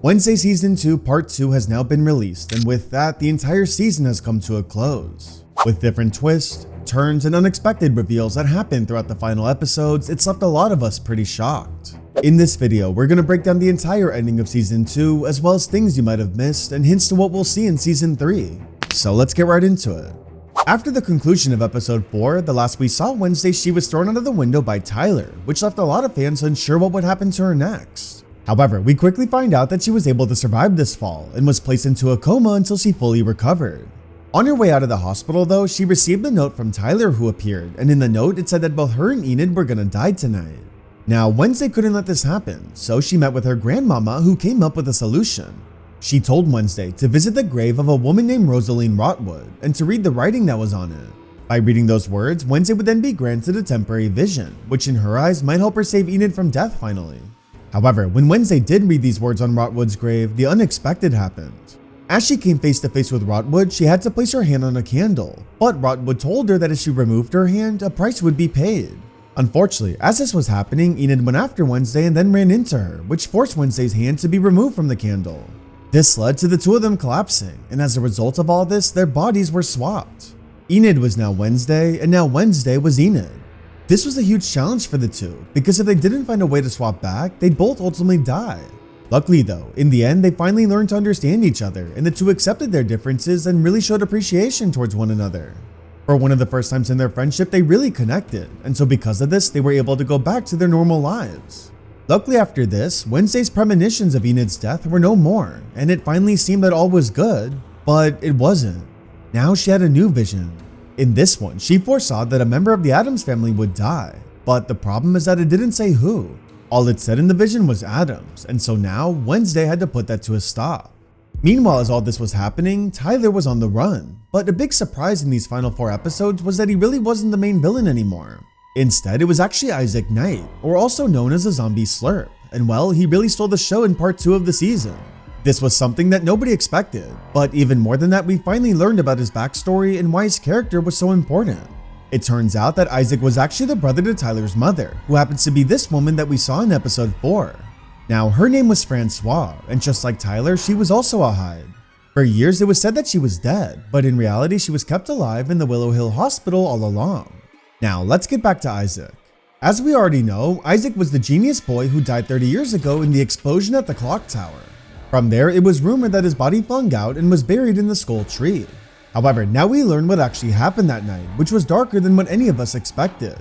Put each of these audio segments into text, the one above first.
Wednesday Season 2 Part 2 has now been released, and with that, the entire season has come to a close. With different twists, turns, and unexpected reveals that happen throughout the final episodes, it's left a lot of us pretty shocked. In this video, we're going to break down the entire ending of Season 2, as well as things you might have missed and hints to what we'll see in Season 3. So let's get right into it. After the conclusion of Episode 4, the last we saw Wednesday, she was thrown out of the window by Tyler, which left a lot of fans unsure what would happen to her next. However, we quickly find out that she was able to survive this fall and was placed into a coma until she fully recovered. On her way out of the hospital though, she received a note from Tyler who appeared, and in the note it said that both her and Enid were gonna die tonight. Now, Wednesday couldn't let this happen, so she met with her grandmama who came up with a solution. She told Wednesday to visit the grave of a woman named Rosaline Rotwood and to read the writing that was on it. By reading those words, Wednesday would then be granted a temporary vision, which in her eyes might help her save Enid from death finally. However, when Wednesday did read these words on Rotwood's grave, the unexpected happened. As she came face to face with Rotwood, she had to place her hand on a candle, but Rotwood told her that if she removed her hand, a price would be paid. Unfortunately, as this was happening, Enid went after Wednesday and then ran into her, which forced Wednesday's hand to be removed from the candle. This led to the two of them collapsing, and as a result of all this, their bodies were swapped. Enid was now Wednesday, and now Wednesday was Enid. This was a huge challenge for the two, because if they didn't find a way to swap back, they'd both ultimately die. Luckily though, in the end they finally learned to understand each other, and the two accepted their differences and really showed appreciation towards one another. For one of the first times in their friendship, they really connected, and so because of this, they were able to go back to their normal lives. Luckily after this, Wednesday's premonitions of Enid's death were no more, and it finally seemed that all was good, but it wasn't. Now she had a new vision. In this one, she foresaw that a member of the Addams family would die, but the problem is that it didn't say who. All it said in the vision was Addams, and so now Wednesday had to put that to a stop. Meanwhile, as all this was happening, Tyler was on the run, but a big surprise in these final 4 episodes was that he really wasn't the main villain anymore. Instead, it was actually Isaac Knight, or also known as a zombie slurp, and well, he really stole the show in part 2 of the season. This was something that nobody expected, but even more than that, we finally learned about his backstory and why his character was so important. It turns out that Isaac was actually the brother to Tyler's mother, who happens to be this woman that we saw in episode 4. Now, her name was Francois, and just like Tyler, she was also a Hyde. For years, it was said that she was dead, but in reality, she was kept alive in the Willow Hill Hospital all along. Now, let's get back to Isaac. As we already know, Isaac was the genius boy who died 30 years ago in the explosion at the clock tower. From there, it was rumored that his body flung out and was buried in the skull tree. However, now we learn what actually happened that night, which was darker than what any of us expected.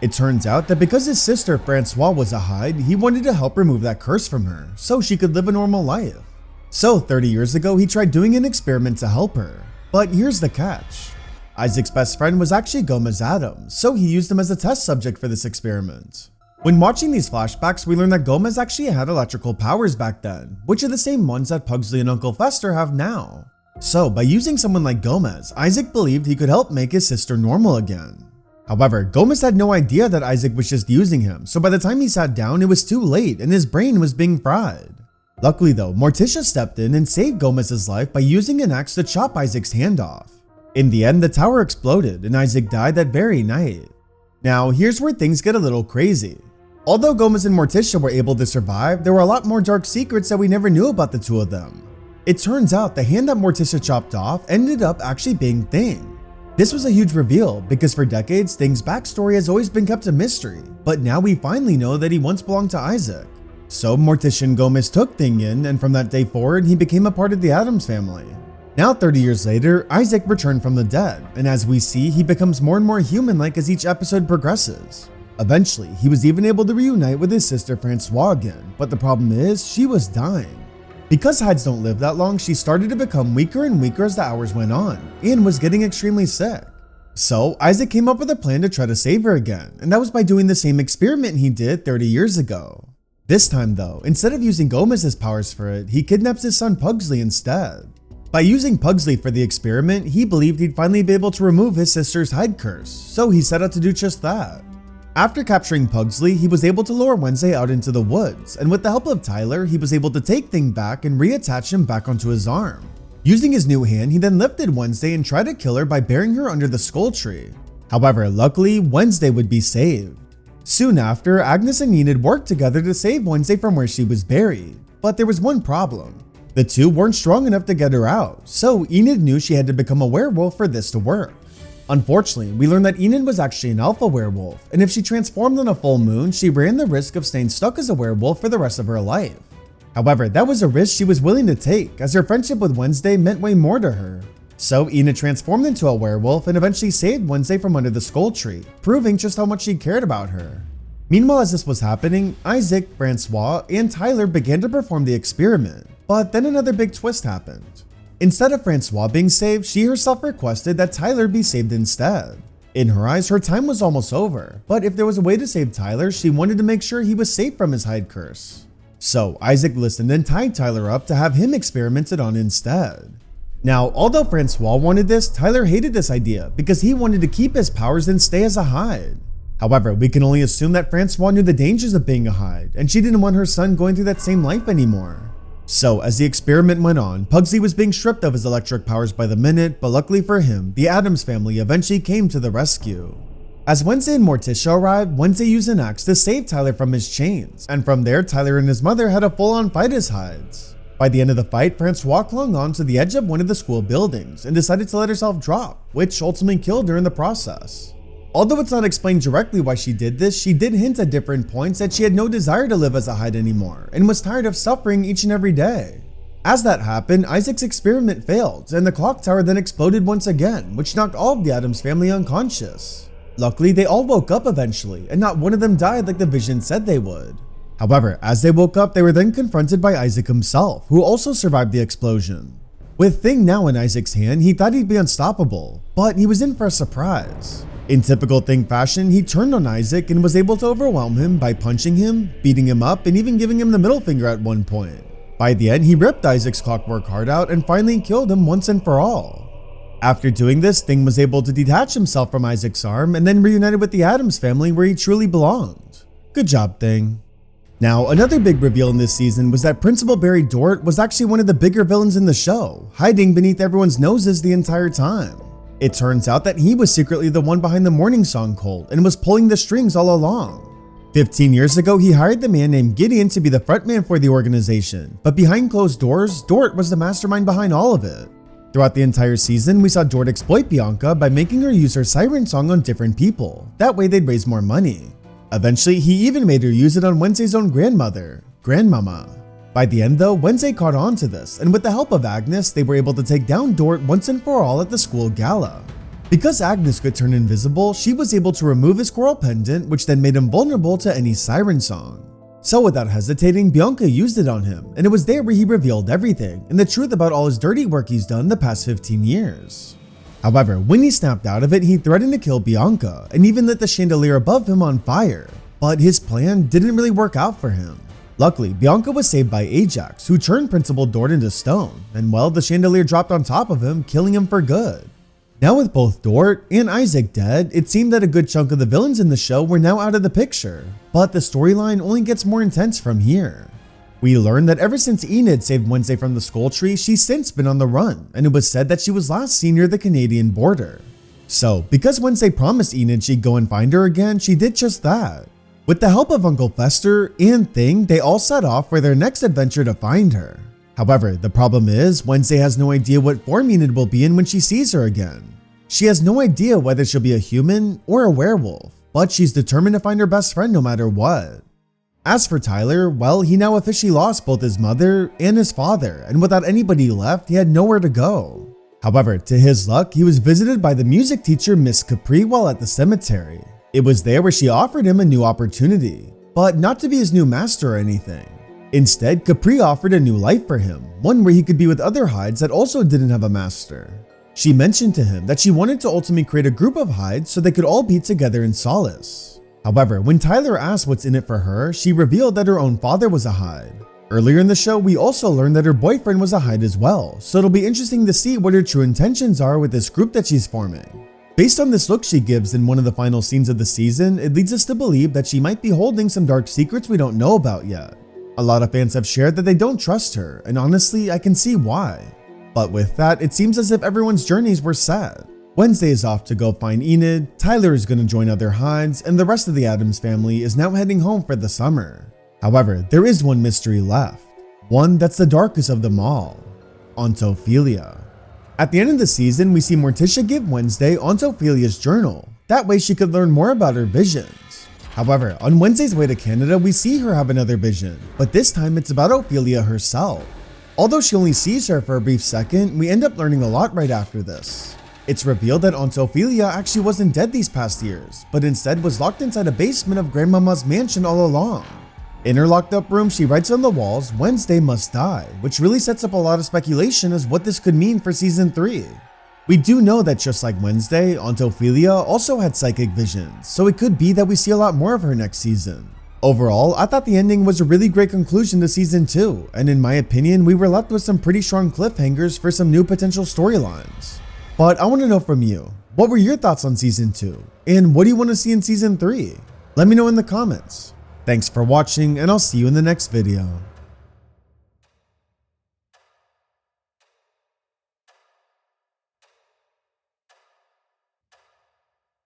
It turns out that because his sister Francois was a Hyde, he wanted to help remove that curse from her, so she could live a normal life. So 30 years ago, he tried doing an experiment to help her. But here's the catch. Isaac's best friend was actually Gomez Addams, so he used him as a test subject for this experiment. When watching these flashbacks, we learned that Gomez actually had electrical powers back then, which are the same ones that Pugsley and Uncle Fester have now. So, by using someone like Gomez, Isaac believed he could help make his sister normal again. However, Gomez had no idea that Isaac was just using him, so by the time he sat down, it was too late and his brain was being fried. Luckily though, Morticia stepped in and saved Gomez's life by using an axe to chop Isaac's hand off. In the end, the tower exploded and Isaac died that very night. Now, here's where things get a little crazy. Although Gomez and Morticia were able to survive, there were a lot more dark secrets that we never knew about the two of them. It turns out the hand that Morticia chopped off ended up actually being Thing. This was a huge reveal because for decades, Thing's backstory has always been kept a mystery, but now we finally know that he once belonged to Isaac. So Morticia and Gomez took Thing in, and from that day forward, he became a part of the Addams family. Now 30 years later, Isaac returned from the dead, and as we see, he becomes more and more human-like as each episode progresses. Eventually, he was even able to reunite with his sister Francois again, but the problem is, she was dying. Because Hydes don't live that long, she started to become weaker and weaker as the hours went on, and was getting extremely sick. So, Isaac came up with a plan to try to save her again, and that was by doing the same experiment he did 30 years ago. This time though, instead of using Gomez's powers for it, he kidnaps his son Pugsley instead. By using Pugsley for the experiment, he believed he'd finally be able to remove his sister's Hyde curse, so he set out to do just that. After capturing Pugsley, he was able to lure Wednesday out into the woods, and with the help of Tyler, he was able to take Thing back and reattach him back onto his arm. Using his new hand, he then lifted Wednesday and tried to kill her by burying her under the skull tree. However, luckily, Wednesday would be saved. Soon after, Agnes and Enid worked together to save Wednesday from where she was buried. but there was one problem. The two weren't strong enough to get her out, so Enid knew she had to become a werewolf for this to work. Unfortunately, we learned that Enid was actually an alpha werewolf, and if she transformed on a full moon, she ran the risk of staying stuck as a werewolf for the rest of her life. However, that was a risk she was willing to take, as her friendship with Wednesday meant way more to her. So Enid transformed into a werewolf and eventually saved Wednesday from under the skull tree, proving just how much she cared about her. Meanwhile, as this was happening, Isaac, Francois, and Tyler began to perform the experiment, but then another big twist happened. Instead of Francois being saved, she herself requested that Tyler be saved instead. In her eyes, her time was almost over, but if there was a way to save Tyler, she wanted to make sure he was safe from his hide curse. So Isaac listened and tied Tyler up to have him experimented on instead. Now, although Francois wanted this, Tyler hated this idea because he wanted to keep his powers and stay as a hide. However, we can only assume that Francois knew the dangers of being a hide, and she didn't want her son going through that same life anymore. So, as the experiment went on, Pugsley was being stripped of his electric powers by the minute, but luckily for him, the Addams family eventually came to the rescue. As Wednesday and Morticia arrived, Wednesday used an axe to save Tyler from his chains, and from there, Tyler and his mother had a full-on fight as hides. By the end of the fight, Francois clung on to the edge of one of the school buildings and decided to let herself drop, which ultimately killed her in the process. Although it's not explained directly why she did this, she did hint at different points that she had no desire to live as a hide anymore and was tired of suffering each and every day. As that happened, Isaac's experiment failed, and the clock tower then exploded once again, which knocked all of the Addams family unconscious. Luckily, they all woke up eventually, and not one of them died like the vision said they would. However, as they woke up, they were then confronted by Isaac himself, who also survived the explosion. With Thing now in Isaac's hand, he thought he'd be unstoppable, but he was in for a surprise. In typical Thing fashion, he turned on Isaac and was able to overwhelm him by punching him, beating him up, and even giving him the middle finger at one point. By the end, he ripped Isaac's clockwork heart out and finally killed him once and for all. After doing this, Thing was able to detach himself from Isaac's arm and then reunited with the Addams family where he truly belonged. Good job, Thing. Now, another big reveal in this season was that Principal Barry Dort was actually one of the bigger villains in the show, hiding beneath everyone's noses the entire time. It turns out that he was secretly the one behind the Morning Song cult and was pulling the strings all along. 15 years ago, he hired the man named Gideon to be the frontman for the organization, but behind closed doors, Dort was the mastermind behind all of it. Throughout the entire season, we saw Dort exploit Bianca by making her use her siren song on different people. That way they'd raise more money. Eventually, he even made her use it on Wednesday's own grandmother, Grandmama. By the end though, Wednesday caught on to this, and with the help of Agnes, they were able to take down Dort once and for all at the school gala. Because Agnes could turn invisible, she was able to remove his coral pendant, which then made him vulnerable to any siren song. So without hesitating, Bianca used it on him, and it was there where he revealed everything, and the truth about all his dirty work he's done the past 15 years. However, when he snapped out of it, he threatened to kill Bianca, and even lit the chandelier above him on fire. But his plan didn't really work out for him. Luckily, Bianca was saved by Ajax, who turned Principal Dort into stone, and well, the chandelier dropped on top of him, killing him for good. Now with both Dort and Isaac dead, it seemed that a good chunk of the villains in the show were now out of the picture, but the storyline only gets more intense from here. We learned that ever since Enid saved Wednesday from the skull tree, she's since been on the run, and it was said that she was last seen near the Canadian border. So, because Wednesday promised Enid she'd go and find her again, she did just that. With the help of Uncle Fester and Thing, they all set off for their next adventure to find her. However, the problem is, Wednesday has no idea what form Enid will be in when she sees her again. She has no idea whether she'll be a human or a werewolf, but she's determined to find her best friend no matter what. As for Tyler, well, he now officially lost both his mother and his father, and without anybody left, he had nowhere to go. However, to his luck, he was visited by the music teacher Miss Capri while at the cemetery. It was there where she offered him a new opportunity, but not to be his new master or anything. Instead, Capri offered a new life for him, one where he could be with other hides that also didn't have a master. She mentioned to him that she wanted to ultimately create a group of hides so they could all be together in solace. However, when Tyler asked what's in it for her, she revealed that her own father was a hide. Earlier in the show, we also learned that her boyfriend was a hide as well, so it'll be interesting to see what her true intentions are with this group that she's forming. Based on this look she gives in one of the final scenes of the season, it leads us to believe that she might be holding some dark secrets we don't know about yet. A lot of fans have shared that they don't trust her, and honestly, I can see why. But with that, it seems as if everyone's journeys were set. Wednesday is off to go find Enid, Tyler is going to join other hides, and the rest of the Addams family is now heading home for the summer. However, there is one mystery left. one that's the darkest of them all, Ontophilia. At the end of the season, we see Morticia give Wednesday Ontophilia's journal. That way she could learn more about her visions. However, on Wednesday's way to Canada, we see her have another vision, but this time it's about Ophelia herself. Although she only sees her for a brief second, we end up learning a lot right after this. It's revealed that Ontophilia actually wasn't dead these past years, but instead was locked inside a basement of Grandmama's mansion all along. In her locked up room, she writes on the walls, "Wednesday must die," which really sets up a lot of speculation as what this could mean for season 3. We do know that just like Wednesday, Ontophilia also had psychic visions, so it could be that we see a lot more of her next season. Overall, I thought the ending was a really great conclusion to season 2, and in my opinion, we were left with some pretty strong cliffhangers for some new potential storylines. But I want to know from you, what were your thoughts on season 2? And what do you want to see in season 3? Let me know in the comments. Thanks for watching, and I'll see you in the next video.